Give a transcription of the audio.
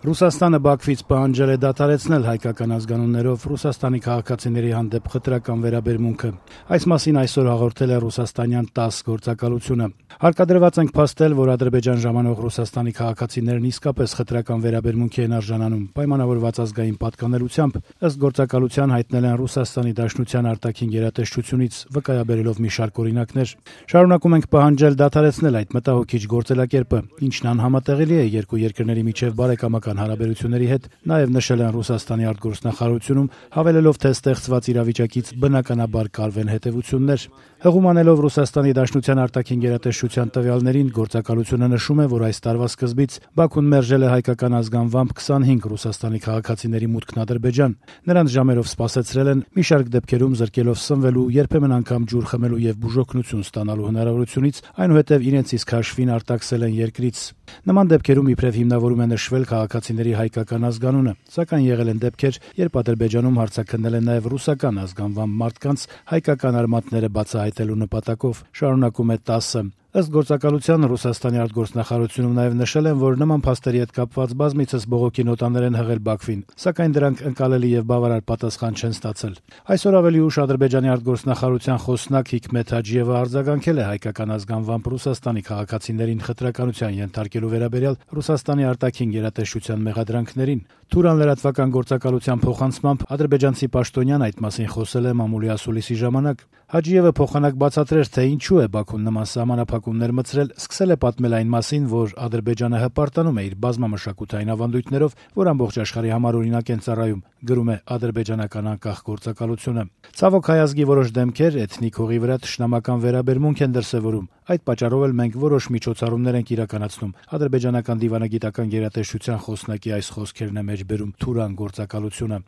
Ռուսաստանը Բաքվից պահանջել է դադարեցնել հայկական ազգանուններով Ռուսաստանի քաղաքացիների հանդեպ խտրական վերաբերմունքը։ Այս մասին այսօր հաղորդել է ռուսաստանյան ՏԱՍՍ գործակալությունը։ Հարկադրված ենք փաստել, որ Ադրբեջան ժամանող Ռուսաստանի քաղաքացիներն իսկապես խտրական վերաբերմունքի են արժանանում, պայմանավորված ազգային պատկանելությամբ, ըստ գործակալության հայտնել են Ռուսաստանի Դաշնության արտաքին գերատեսչությունից, վկայաբերելով մի շարք օրինակներ։ Շարունակում ենք պահանջել դադարեցնել այդ մտահոգիչ գործելակերպը, ինչն անհամատեղելի է երկու երկրների միջև բարեկամական հարաբերությունների հետ, նաև նշել են Ռուսաստանի արտգործնախարարությունում, հավելելով, թե ստեղծված իրավիճակից բնականաբար կարվեն հետևություններ։ Հղում անելով Ռուսաստանի Դաշնության արտաքին գերատեսչության տվյալներին, գործակալությունը նշում է, որ այս տարվա սկզբից Բաքուն մերժել է հայկական ազգանվամբ 25 Ռուսաստանի քաղաքացիների մուտքն Ադրբեջան։ Նրանց ժամերով սպասեցրել են, մի շարք դեպքերում զրկելով սնվելու, երբեմն անգամ ջուր խմելու եւ բուժօգնություն ստանալու հնարավորությունից, այնուհետև իրենց իսկ հաշվին արտաքսել են երկրից։ Նման դեպքերում իբրև հիմնավորում է նշվել քաղաքացիների հայկական ազգանունը, սակայն եղել են դեպքեր, երբ Ադրբեջանում հարցաքննել են նաև ռուսական ազգանվամբ մարդկանց հայկական արմատները բացահայտելու նպատակով, շարունակում է ՏԱՍՍ-ը։ Ըստ գործակալության Ռուսաստանի արտգործնախարարությունում նաև նշել են, որ նման փաստերի հետ կապված բազմիցս բողոքի նոտաներ են հղել Բաքվին, սակայն դրանք ընկալելի եւ բավարար պատասխան չեն ստացել։ Այսօր ավելի ուշ Ադրբեջանի արտգործնախարարության խոսնակ Հիկմեթ Հաջիևը արձագանքել է հայկական ազգանվամբ Ռուսաստանի քաղաքացիներին խտրականության ենթարկելու վերաբերյալ Ռուսաստանի արտաքին գերատեսչության մեղադրանքներին։ Թուրան լրատվական գործակալության փոխանցմամբ ադրբեջանցի պաշտոնյան այդ մասին խոսել է մամուլի ասուլիսի ժամանակ։ Հաջիևը փոխանակ բացատրեց, թե ինչու է Բաքուն նման սահմանափակումներ մտցրել, սկսել է պատմել այն մասին, որ Ադրբեջանը հպարտանում է իր բազմամշակութային ավանդույթներով, որ ամբողջ աշխարհի համար օրինակ են ծառայում, գրում է ադրբեջանական անկախ գործակալությունը։ Ցավոք հայ ազգի որոշ դեմքեր էթնիկ հողի վրա թշնամական վերաբերմունք են դրսևորում։ Այդ պատճառով էլ մենք որոշ միջոցառումներ ենք իրականացնում։ Ադրբեջանական դիվանագիտական գերատեսչության խոսնակի այս խոսքերն է մեջբերում Թուրան գործակալությունը։